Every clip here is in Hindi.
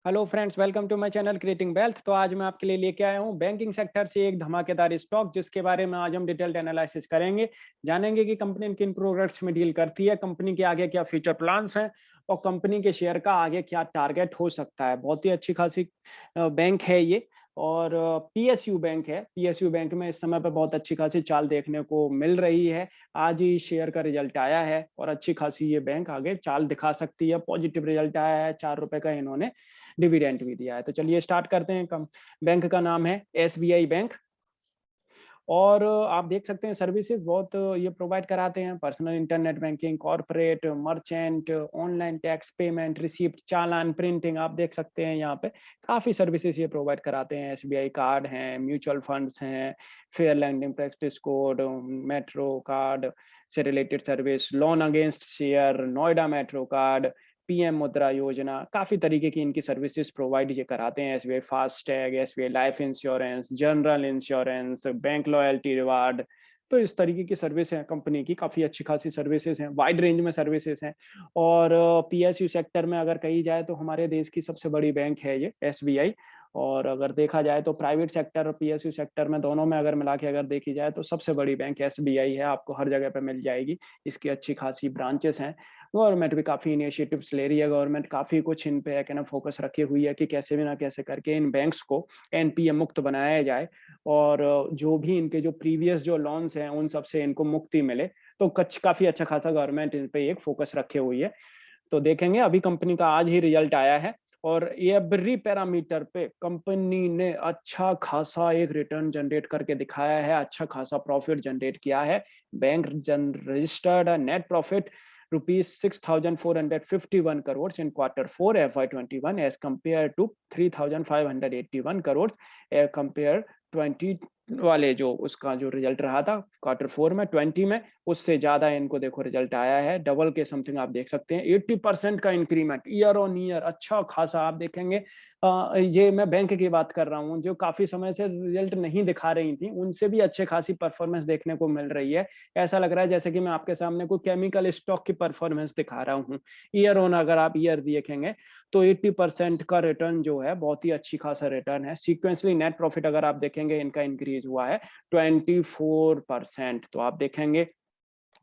Hello friends, welcome to my channel creating wealth. तो आज मैं आपके लिए लेके आया हूँ बैंकिंग सेक्टर से एक धमाकेदार स्टॉक, जिसके बारे में आज हम डिटेल्ड एनालिसिस करेंगे। जानेंगे कि कंपनी किन प्रोडक्ट्स में डील करती है, कंपनी के आगे क्या फ्यूचर प्लान्स हैं और कंपनी के शेयर का आगे क्या टारगेट हो सकता है। बहुत ही अच्छी खासी बैंक है ये। और पीएसयू बैंक है। पीएसयू बैंक में इस समय पे बहुत अच्छी खासी चाल देखने को मिल रही है। आज ही शेयर का रिजल्ट आया है और अच्छी खासी ये बैंक आगे चाल दिखा सकती है। पॉजिटिव रिजल्ट आया है, 4 रुपए का इन्होंने डिविडेंड भी दिया है। तो चलिए स्टार्ट करते हैं। कम बैंक का नाम है एसबीआई बैंक। और आप देख सकते हैं सर्विसेज बहुत ये प्रोवाइड कराते हैं। Personal internet banking, corporate, merchant, online tax payment, receipt, challan printing, आप देख सकते हैं यहाँ पे काफी सर्विसेज ये प्रोवाइड कराते हैं। एसबीआई कार्ड हैं, म्यूचुअल फंड्स हैं, fair lending practice code, metro card से related service, loan against share, Noida metro card, PM Mudra Yojana, काफी तरीके की इनकी सर्विसेज प्रोवाइड ये कराते हैं। SBI FASTag, SBI life insurance, general insurance, bank loyalty reward. तो इस तरीके की सर्विस है कंपनी की, काफी अच्छी खासी सर्विसेज हैं, वाइड रेंज में सर्विसेज हैं। और पीएसयू सेक्टर में अगर कही जाए तो हमारे देश की सबसे बड़ी बैंक है ये एसबीआई। और अगर देखा जाए तो प्राइवेट सेक्टर और पीएसयू सेक्टर में दोनों में अगर मिला के अगर देखी जाए तो सबसे बड़ी बैंक एसबीआई है। आपको हर जगह पे मिल जाएगी। इसकी अच्छी खासी ब्रांचेस हैं। गवर्नमेंट भी काफ़ी इनिशिएटिव्स ले रही है। गवर्नमेंट काफ़ी कुछ इन पे है ना फोकस रखी हुई है कि कैसे भी ना कैसे करके इन बैंक्स को एनपीए मुक्त बनाया जाए। और जो भी इनके जो प्रीवियस जो लोन्स हैं उन सब से इनको मुक्ति मिले। तो कच काफ़ी अच्छा खासा गवर्नमेंट इन पे एक फोकस रखे हुई है। तो देखेंगे, अभी कंपनी का आज ही रिजल्ट आया है और एवरी पैरामीटर पे कंपनी ने अच्छा खासा एक रिटर्न जनरेट करके दिखाया है, अच्छा खासा प्रॉफिट जनरेट किया है। बैंक जन registered net profit rupees 6,451 crores in Q4 FY21 as compared to 3,581 crores compare 20 वाले जो उसका जो रिजल्ट रहा था Q4 में 20 में, उससे ज्यादा इनको देखो रिजल्ट आया है। डबल के समथिंग आप देख सकते हैं। 80% का इंक्रीमेंट ईयर ऑन ईयर अच्छा खासा आप देखेंगे। ये मैं बैंक की बात कर रहा हूँ, जो काफी समय से रिजल्ट नहीं दिखा रही थी, उनसे भी अच्छे खासी परफॉर्मेंस देखने को मिल रही है। ऐसा लग रहा है जैसे कि मैं आपके सामने कोई केमिकल स्टॉक की परफॉर्मेंस दिखा रहा हूँ। ईयर ऑन अगर आप ईयर देखेंगे तो 80% का रिटर्न जो है बहुत ही अच्छी खासा रिटर्न है। सीक्वेंसली नेट प्रॉफिट अगर आप देखेंगे इनका इंक्रीज हुआ है 24%। तो आप देखेंगे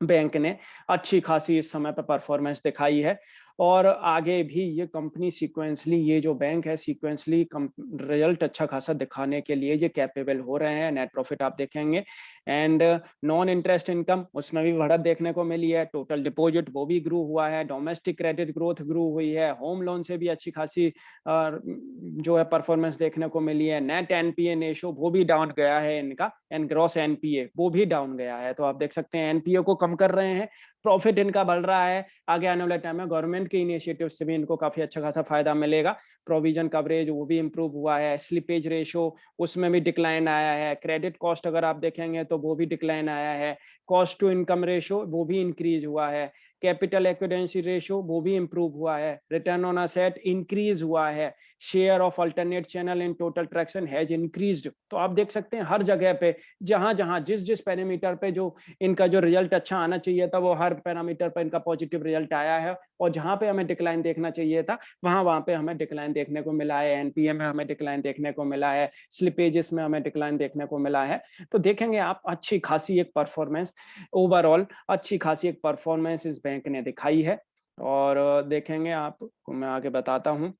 बैंक ने अच्छी खासी इस समय पर परफॉर्मेंस दिखाई है। और आगे भी ये कंपनी सीक्वेंसली, ये जो बैंक है सीक्वेंसली रिजल्ट अच्छा खासा दिखाने के लिए ये कैपेबल हो रहे हैं। नेट प्रॉफिट आप देखेंगे एंड नॉन इंटरेस्ट इनकम, उसमें भी बढ़त देखने को मिली है। टोटल डिपॉजिट वो भी ग्रो हुआ है। डोमेस्टिक क्रेडिट ग्रोथ ग्रो हुई है। होम लोन से भी अच्छी खासी जो है परफॉर्मेंस देखने को मिली है। नेट एनपीए रेशो वो भी डाउन गया है इनका, एंड ग्रॉस एनपीए वो भी डाउन गया है। तो आप देख सकते हैं एनपीए को कम कर रहे हैं, प्रॉफिट इनका बढ़ रहा है। आगे आने वाले टाइम में गवर्नमेंट के इनिशिएटिव से भी इनको काफी अच्छा खासा फायदा मिलेगा। प्रोविजन कवरेज वो भी इंप्रूव हुआ है। स्लिपेज रेशो उसमें भी डिक्लाइन आया है। क्रेडिट कॉस्ट अगर आप देखेंगे तो वो भी डिक्लाइन आया है। कॉस्ट टू इनकम रेशो वो भी इंक्रीज हुआ है। कैपिटल एक्विडेंसी रेशो वो भी इंप्रूव हुआ है। रिटर्न ऑन असेट इंक्रीज हुआ है। Share of alternate channel in total traction has increased. तो आप देख सकते हैं हर जगह पे, जहां जहां जिस जिस पैरामीटर पे जो इनका जो रिजल्ट अच्छा आना चाहिए था, वो हर पैरामीटर पे इनका पॉजिटिव रिजल्ट आया है। और जहां पे हमें डिक्लाइन देखना चाहिए था, वहां वहां पे हमें डिक्लाइन देखने को मिला है। एनपीए में हमें डिक्लाइन देखने को मिला है। स्लिपेजेस में हमें डिक्लाइन देखने को मिला है। तो देखेंगे आप अच्छी खासी एक परफॉर्मेंस, ओवरऑल अच्छी खासी एक परफॉर्मेंस इस बैंक ने दिखाई है। और देखेंगे आप, मैं आगे बताता हूँ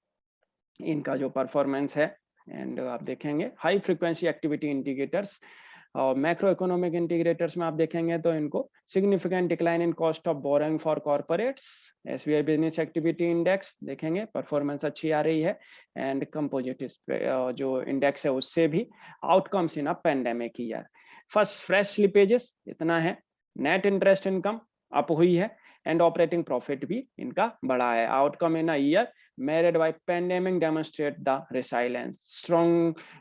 इनका जो परफॉर्मेंस है। एंड आप देखेंगे हाई फ्रीक्वेंसी एक्टिविटी इंडिकेटर्स और मैक्रो इकोनॉमिक इंडिकेटर्स में आप देखेंगे तो इनको significant decline in cost of borrowing for corporates, SBI business activity index देखेंगे परफॉर्मेंस अच्छी आ रही है। एंड कंपोजिट जो इंडेक्स है उससे भी outcomes in a pandemic year. First fresh slippages इतना है। नेट इंटरेस्ट इनकम अप हुई है एंड ऑपरेटिंग प्रॉफिट भी इनका बढ़ा है। Outcome in a year marred by pandemic demonstrate the resilience, strong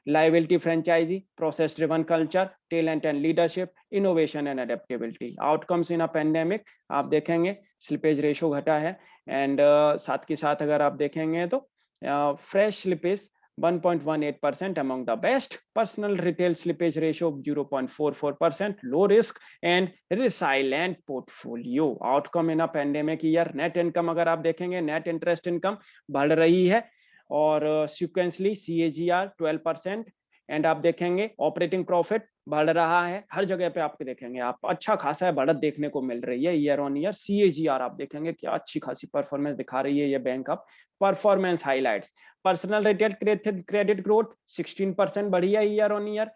liability franchisee, process driven culture, talent and leadership, innovation and adaptability. Outcomes in a pandemic आप देखेंगे स्लिपेज रेशो घटा है। एंड साथ के साथ अगर आप देखेंगे तो fresh slippage 1.18% among the best, personal retail slippage ratio 0.44%, low risk and resilient portfolio. Outcome in a pandemic year, net income अगर आप देखेंगे नेट इंटरेस्ट इनकम बढ़ रही है और सिक्वेंसली CAGR 12%। एंड आप देखेंगे ऑपरेटिंग प्रॉफिट बढ़ रहा है, हर जगह पे आपके देखेंगे आप अच्छा खासा बढ़त देखने को मिल रही है ईयर ऑन ईयर। CAGR आप देखेंगे क्या अच्छी खासी परफॉर्मेंस दिखा रही है ये बैंक अब। Performance highlights, personal retail credit growth 16% बढ़ी है year on year.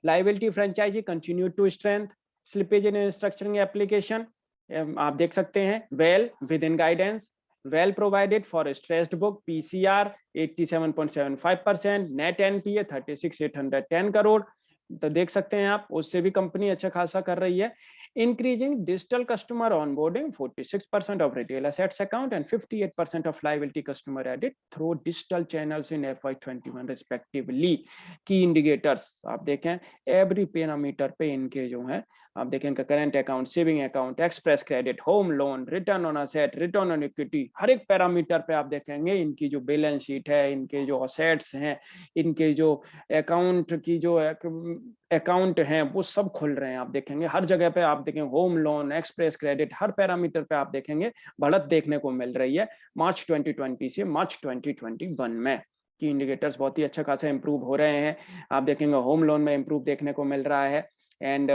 Liability franchise continue to strength. Slippage in structuring application आप देख सकते हैं well within guidance. well provided for a stressed book, PCR 87.75%, net NPA 36,810 crore. तो देख सकते हैं आप उससे भी कंपनी अच्छा खासा कर रही है। Increasing digital customer onboarding, 46% of retail assets account and 58% of liability customer added through digital channels in FY21 respectively। की इंडिकेटर्स आप देखें एवरी पैरामीटर पे इनके जो है आप देखेंगे current account, saving account, express credit, home loan, return on asset, return on equity, हर एक पैरामीटर पे आप देखेंगे इनकी जो बैलेंस शीट है, इनके जो असेट्स हैं, इनके जो अकाउंट की जो अकाउंट हैं वो सब खुल रहे हैं। आप देखेंगे हर जगह पे आप देखेंगे होम लोन, एक्सप्रेस क्रेडिट, हर पैरामीटर पे आप देखेंगे बढ़त देखने को मिल रही है मार्च 2020 से मार्च 2021 में। की इंडिकेटर्स बहुत ही अच्छा खासा इंप्रूव हो रहे हैं। आप देखेंगे होम लोन में इंप्रूव देखने को मिल रहा है एंड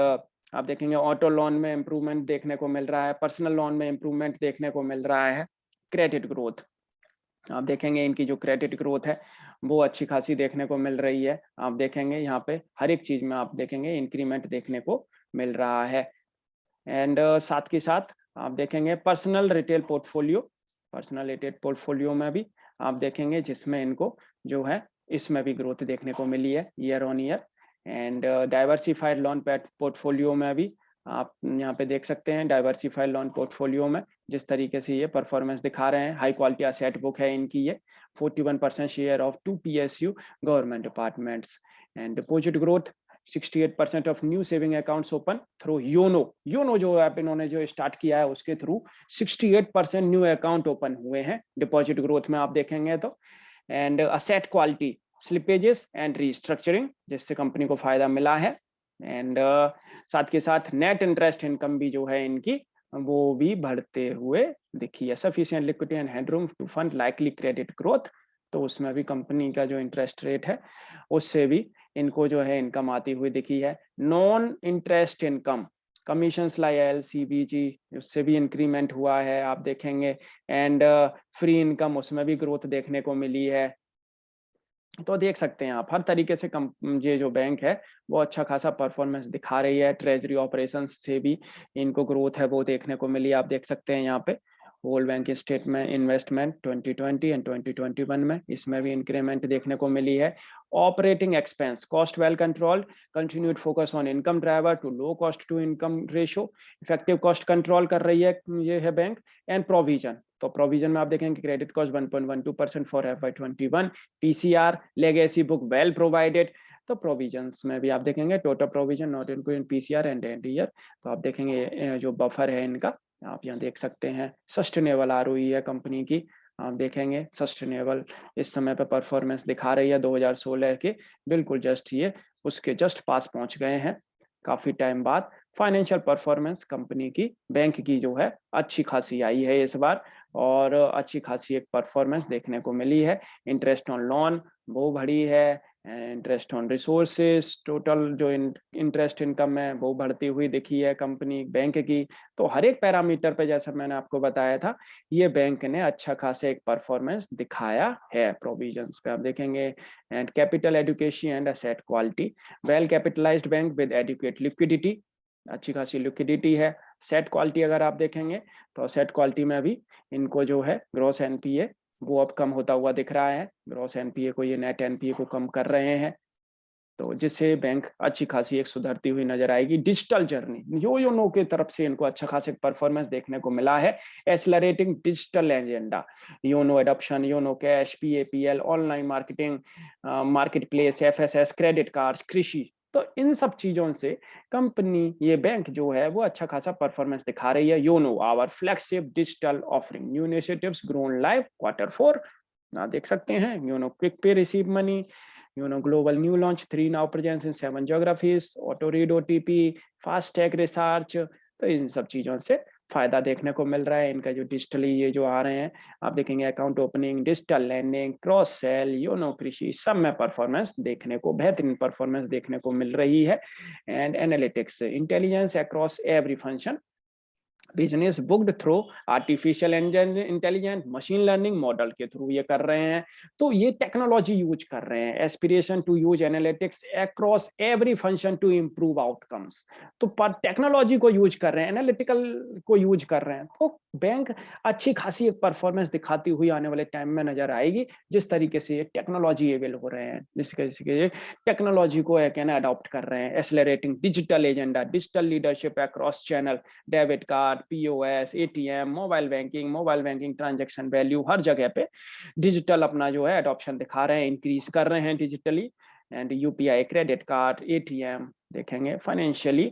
आप देखेंगे ऑटो लोन में इंप्रूवमेंट देखने को मिल रहा है, पर्सनल लोन में इंप्रूवमेंट देखने को मिल रहा है। क्रेडिट ग्रोथ आप देखेंगे इनकी जो क्रेडिट ग्रोथ है वो अच्छी खासी देखने को मिल रही है। आप देखेंगे यहाँ पे हर एक चीज में आप देखेंगे इंक्रीमेंट देखने को मिल रहा है। एंड साथ के साथ आप देखेंगे पर्सनल रिटेल पोर्टफोलियो में भी आप देखेंगे जिसमें इनको जो है इसमें भी ग्रोथ देखने को मिली है year on year. And diversified loan portfolio में भी आप यहाँ पे देख सकते हैं डाइवर्सिफाइड लोन पोर्टफोलियो में जिस तरीके से ये परफॉर्मेंस दिखा रहे हैं। हाई क्वालिटी असेट बुक है इनकी ये, 41% share of 2 PSU government departments. And deposit growth 68% of new saving accounts open through YONO जो ऐप इन्होंने जो स्टार्ट किया है उसके थ्रू 68% न्यू अकाउंट ओपन हुए हैं डिपॉजिट ग्रोथ में आप देखेंगे तो। And asset quality, slippages and restructuring जिससे कंपनी को फायदा मिला है। एंड साथ के साथ नेट इंटरेस्ट इनकम भी जो है इनकी वो भी बढ़ते हुए दिखी है। Sufficient liquidity and headroom to fund likely credit growth, तो उसमें भी कंपनी का जो इंटरेस्ट रेट है उससे भी इनको जो है इनकम आती हुई दिखी है। Non interest income commissions like LCBG उससे भी इंक्रीमेंट हुआ है आप देखेंगे। एंड फ्री इनकम उसमें भी ग्रोथ देखने को मिली है। तो देख सकते हैं आप हर तरीके से ये जो बैंक है वो अच्छा खासा परफॉर्मेंस दिखा रही है। ट्रेजरी ऑपरेशंस से भी इनको ग्रोथ है वो देखने को मिली। आप देख सकते हैं यहाँ पे World Bank statement investment 2020 and 2021 में इसमें भी इंक्रीमेंट देखने को मिली है। Operating expense cost well control, continued focus on income driver to low cost to income ratio, effective cost control कर रही है ये है बैंक। एंड प्रोविजन, तो प्रोविजन में आप देखेंगे credit cost 1.12% for FY21, PCR legacy book well provided. तो प्रोविजंस में भी आप देखेंगे total provision not including PCR and and year, तो आप देखेंगे जो बफर है इनका आप यहाँ देख सकते हैं। सस्टेनेबल ROE है कंपनी की, आप देखेंगे सस्टेनेबल इस समय पे परफॉर्मेंस दिखा रही है 2016 के बिल्कुल जस्ट ये उसके जस्ट पास पहुंच गए हैं काफी टाइम बाद। फाइनेंशियल परफॉर्मेंस कंपनी की बैंक की जो है अच्छी खासी आई है इस बार और अच्छी खासी एक परफॉर्मेंस देखने को मिली है। इंटरेस्ट ऑन लोन वो बढ़ी है, इंटरेस्ट ऑन रिसोर्सेज टोटल जो इंटरेस्ट इनकम है वो बढ़ती हुई दिखी है कंपनी बैंक की। तो हर एक पैरामीटर पे जैसा मैंने आपको बताया था ये बैंक ने अच्छा खासा एक परफॉर्मेंस दिखाया है। प्रोविजंस पे आप देखेंगे and capital adequacy and asset quality, well capitalized bank with adequate liquidity, अच्छी खासी लिक्विडिटी है। सेट क्वालिटी अगर आप देखेंगे तो सेट क्वालिटी में भी इनको जो है ग्रॉस NPA वो अब कम होता हुआ दिख रहा है। ग्रॉस NPA को ये नेट NPA को कम कर रहे हैं, तो जिससे बैंक अच्छी खासी एक सुधरती हुई नजर आएगी। डिजिटल जर्नी योनो की तरफ से इनको अच्छा खासा परफॉर्मेंस देखने को मिला है। Accelerating digital agenda, YONO adoption, YONO cash, PAPL, online marketing, market place, FSS, credit card, कृषि, तो इन सब चीजों से कंपनी ये बैंक जो है वो अच्छा खासा परफॉर्मेंस दिखा रही है। YONO our flagship digital offering, new initiatives grown live Q4 देख सकते हैं। YONO quick pay receive money, global new launch 3 now presence in 7 geographies, auto read OTP, fast tag research, तो इन सब चीजों से फायदा देखने को मिल रहा है। इनका जो डिजिटली ये जो आ रहे हैं, आप देखेंगे account opening, digital lending, cross sell, YONO Krishi, सब में परफॉर्मेंस देखने को, बेहतरीन परफॉर्मेंस देखने को मिल रही है। And analytics intelligence across every function, business booked through artificial intelligence, machine learning model के थ्रू ये कर रहे हैं। तो ये टेक्नोलॉजी यूज कर रहे हैं। Aspiration to use analytics across every function to improve outcomes. तो पर टेक्नोलॉजी को यूज कर रहे हैं, एनालिटिकल को यूज कर रहे हैं। तो बैंक अच्छी खासी एक परफॉर्मेंस दिखाती हुई आने वाले टाइम में नजर आएगी, जिस तरीके से ये टेक्नोलॉजी एवेल हो रहे हैं, जिसके टेक्नोलॉजी को एक अडॉप्ट कर रहे हैं। Accelerating digital agenda, digital leadership across channel, debit card, POS, ATM, mobile banking transaction value, हर जगह पे डिजिटल अपना जो है अडॉप्शन दिखा रहे हैं, इंक्रीज कर रहे हैं digitally. And UPI, credit card, ATM देखेंगे। Financially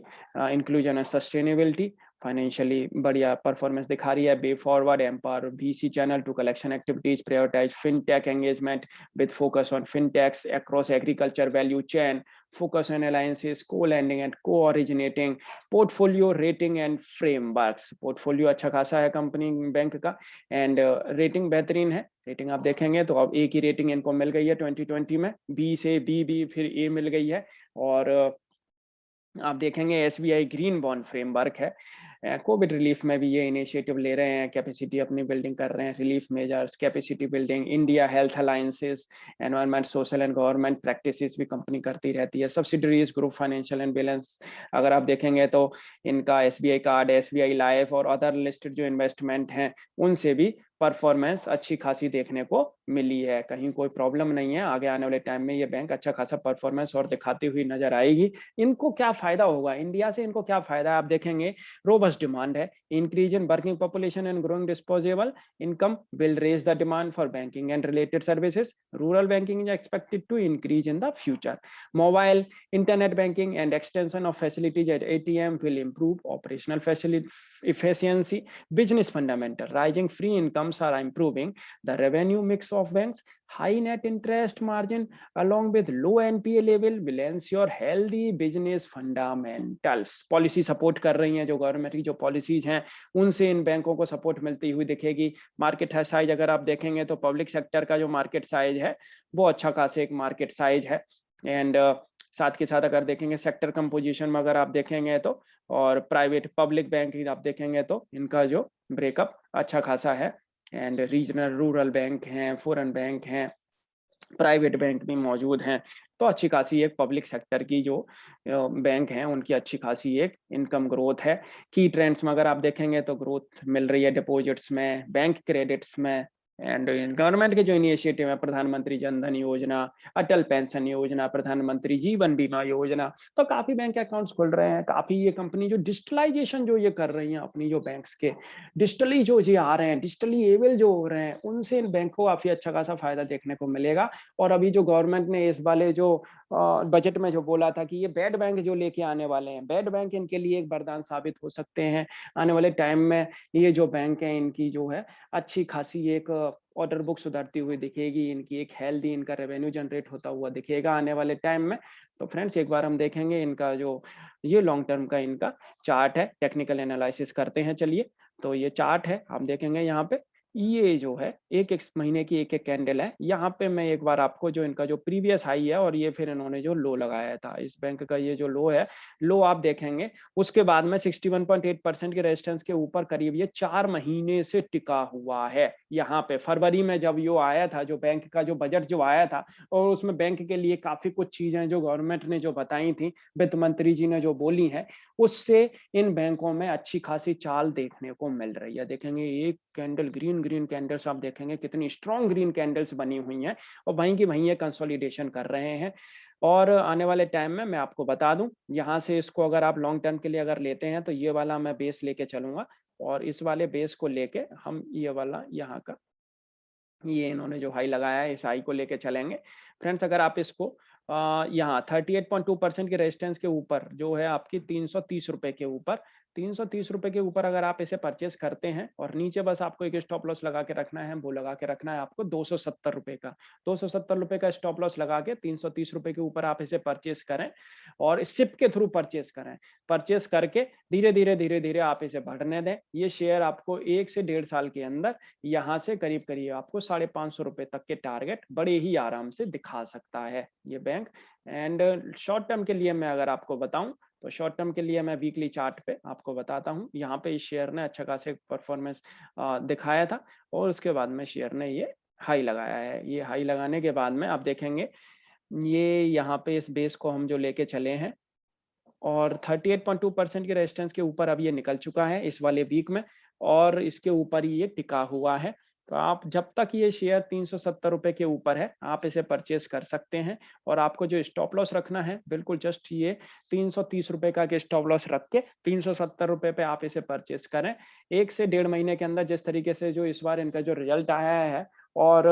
inclusion and sustainability, financially बढ़िया परफॉर्मेंस दिखा रही है। Way forward empower BC channel to collection activities, prioritize fintech engagement with focus on fintechs across agriculture value chain, focus on alliances, co-lending and co-originating, portfolio rating and frameworks। Portfolio अच्छा खासा है कंपनी बैंक का, एंड रेटिंग बेहतरीन है। रेटिंग आप देखेंगे तो अब ए की रेटिंग इनको मिल गई है 2020 में, बी से बी फिर ए मिल गई है। और आप देखेंगे एसबीआई ग्रीन बॉन्ड फ्रेमवर्क है। कोविड रिलीफ में भी ये इनिशिएटिव ले रहे हैं, कैपेसिटी अपनी बिल्डिंग कर रहे हैं, relief measures, capacity building, India health alliances, environment, social and government practices भी कंपनी करती रहती है। Subsidiaries, group financial and balance अगर आप देखेंगे तो इनका एसबीआई कार्ड, एसबीआई लाइफ और अदर लिस्टेड जो इन्वेस्टमेंट हैं उनसे भी परफॉर्मेंस अच्छी खासी देखने को मिली है। कहीं कोई प्रॉब्लम नहीं है। आगे आने वाले टाइम में ये बैंक अच्छा खासा परफॉर्मेंस और दिखाती हुई नजर आएगी। इनको क्या फायदा होगा, इंडिया से इनको क्या फायदा है, आप देखेंगे रोबस्ट डिमांड है, increase in working population and growing disposable income will raise the demand for banking and related services, rural banking is expected to increase in the future, mobile internet banking and extension of facilities at ATM will improve operational efficiency, business fundamental, rising free incomes are improving the revenue mix of banks, high net interest margin along with low NPA level will ensure healthy business fundamentals। Policy support कर रही हैं, जो गवर्नमेंट की जो पॉलिसीज हैं उनसे इन बैंकों को सपोर्ट मिलती हुई दिखेगी। मार्केट है साइज अगर आप देखेंगे तो पब्लिक सेक्टर का जो मार्केट साइज है वो अच्छा खासा एक मार्केट साइज है। एंड साथ के साथ अगर देखेंगे सेक्टर कंपोजिशन में अगर आप देखेंगे तो, और प्राइवेट पब्लिक बैंक आप देखेंगे तो इनका जो ब्रेकअप अच्छा खासा है। एंड रीजनल रूरल बैंक हैं, फॉरेन बैंक हैं, प्राइवेट बैंक भी मौजूद हैं। तो अच्छी खासी एक पब्लिक सेक्टर की जो बैंक हैं उनकी अच्छी खासी एक इनकम ग्रोथ है। की ट्रेंड्स में अगर आप देखेंगे तो ग्रोथ मिल रही है डिपॉजिट्स में, बैंक क्रेडिट्स में। एंड गवर्नमेंट के जो इनिशिएटिव है, प्रधानमंत्री जन धन योजना, अटल पेंशन योजना, प्रधानमंत्री जीवन बीमा योजना, तो काफी बैंक अकाउंट्स खुल रहे हैं। काफी ये कंपनी जो डिजिटलाइजेशन जो ये कर रही है अपनी जो बैंक्स के, डिजिटली जो ये आ रहे हैं, डिजिटली एबल जो हो रहे हैं, उनसे इन बैंक को काफी अच्छा खासा फायदा देखने को मिलेगा। और अभी जो गवर्नमेंट ने इस वाले जो बजट में जो बोला था कि ये बैड बैंक जो लेके आने वाले हैं, बैड बैंक इनके लिए एक वरदान साबित हो सकते हैं। आने वाले टाइम में ये जो बैंक है इनकी जो है अच्छी खासी एक ऑर्डर बुक सुधरती हुई दिखेगी, इनकी एक हेल्दी इनका रेवेन्यू जनरेट होता हुआ दिखेगा आने वाले टाइम में। तो फ्रेंड्स एक बार हम देखेंगे इनका जो ये लॉन्ग टर्म का इनका चार्ट है, टेक्निकल एनालिसिस करते हैं। चलिए, तो ये चार्ट है, हम देखेंगे यहाँ पे ये जो है एक एक महीने की एक एक कैंडल है। यहाँ पे मैं एक बार आपको जो इनका जो प्रीवियस हाई है और ये फिर इन्होंने जो लो लगाया था, इस बैंक का ये जो लो है, लो आप देखेंगे उसके बाद में 61.8% के रेजिस्टेंस के ऊपर करीब ये 4 महीने से टिका हुआ है। यहाँ पे फरवरी में जब यो आया था, जो बैंक का जो बजट जो आया था, और उसमें बैंक के लिए काफी कुछ चीजें जो गवर्नमेंट ने जो बताई थी, वित्त मंत्री जी ने जो बोली है, उससे इन बैंकों में अच्छी खासी चाल देखने को मिल रही है। देखेंगे एक कैंडल ग्रीन कैंडल्स आप देखेंगे कितनी स्ट्रॉन्ग ग्रीन कैंडल्स बनी हुई हैं, और वहीं की वहीं ये कंसोलिडेशन कर रहे हैं। और आने वाले टाइम में मैं आपको बता दूं, यहाँ से इसको अगर आप लॉन्ग टर्म के लिए अगर लेते हैं तो ये वाला मैं बेस लेके चलूंगा, और इस वाले बेस को लेके हम ये वाला यहाँ का ये इन्होंने जो हाई लगाया है इस हाई को लेके चलेंगे। फ्रेंड्स अगर आप इसको यहाँ 38.2% के रेजिस्टेंस के ऊपर जो है आपकी 330 रुपए के ऊपर 330 रुपए के ऊपर अगर आप इसे परचेस करते हैं और नीचे बस आपको एक स्टॉप लॉस लगा के रखना है, वो लगा के रखना है आपको 270 रुपए का। 270 रुपए का स्टॉप लॉस लगा के 330 रुपए के ऊपर आप इसे परचेस करें और सिप के थ्रू परचेस करें। परचेस करके धीरे-धीरे आप इसे बढ़ने दें। ये शेयर आपको 1 से 1.5 साल के अंदर यहाँ से करीब-करीब आपको 550 रुपए तक के टारगेट बड़े ही आराम से दिखा सकता है ये बैंक। एंड शॉर्ट टर्म के लिए मैं अगर आपको बताऊँ, तो शॉर्ट टर्म के लिए मैं वीकली चार्ट पे आपको बताता हूँ। यहाँ पे इस शेयर ने अच्छा खासा परफॉर्मेंस दिखाया था और उसके बाद में शेयर ने ये हाई लगाया है। ये हाई लगाने के बाद में आप देखेंगे, ये यहाँ पे इस बेस को हम जो लेके चले हैं और 38.2% के रेजिस्टेंस के ऊपर अब ये निकल चुका है इस वाले वीक में और इसके ऊपर ही ये टिका हुआ है। तो आप जब तक ये शेयर 370 रुपए के ऊपर है, आप इसे परचेस कर सकते हैं और आपको जो स्टॉप लॉस रखना है, बिल्कुल जस्ट ये 330 रुपए का के स्टॉप लॉस रख के 370 रुपए पे आप इसे परचेस करें। 1 से 1.5 महीने के अंदर जिस तरीके से जो इस बार इनका जो रिजल्ट आया है और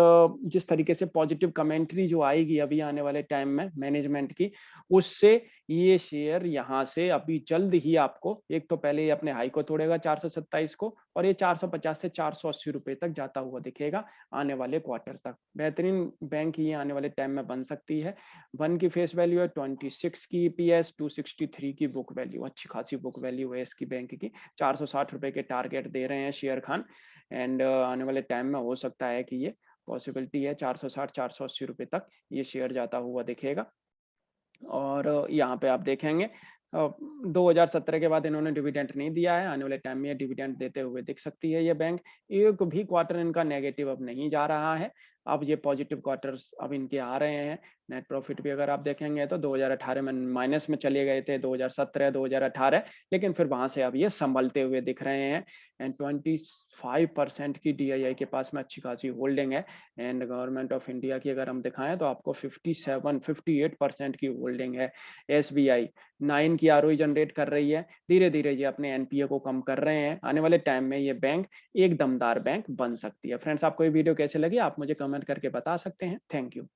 जिस तरीके से पॉजिटिव कमेंट्री जो आएगी अभी आने वाले टाइम में मैनेजमेंट की, उससे ये शेयर यहाँ से अभी जल्द ही आपको एक तो पहले ये अपने हाई को तोड़ेगा 427 को और ये 450 से 480 रुपए तक जाता हुआ दिखेगा आने वाले क्वार्टर तक। बेहतरीन बैंक ये आने वाले टाइम में बन सकती है। 1 की फेस वैल्यू है, 26 की ईपीएस, 263 की बुक वैल्यू, अच्छी खासी बुक वैल्यू है इसकी बैंक की। 460 रुपए के टारगेट दे रहे हैं शेयर खान एंड आने वाले टाइम में हो सकता है कि ये पॉसिबिलिटी है 460 480 रुपए तक ये शेयर जाता हुआ दिखेगा। और यहाँ पे आप देखेंगे 2017 के बाद इन्होंने डिविडेंड नहीं दिया है, आने वाले टाइम में ये डिविडेंड देते हुए दिख सकती है ये बैंक। एक भी क्वार्टर इनका नेगेटिव अब नहीं जा रहा है, अब ये पॉजिटिव क्वार्टर्स अब इनके आ रहे हैं। नेट प्रॉफिट भी अगर आप देखेंगे तो 2018 में माइनस में चले गए थे, 2017 2018, लेकिन फिर वहां से अब ये संभलते हुए दिख रहे हैं। एंड 25% की डीआईआई के पास में अच्छी खासी होल्डिंग है एंड गवर्नमेंट ऑफ इंडिया की अगर हम दिखाएं तो आपको 58% की होल्डिंग है। एसबीआई 9 की आरओई जनरेट कर रही है, धीरे धीरे ये अपने एनपीए को कम कर रहे हैं। आने वाले टाइम में ये बैंक एक दमदार बैंक बन सकती है। फ्रेंड्स, आपको ये वीडियो कैसे लगी आप मुझे कमेंट करके बता सकते हैं। Thank you.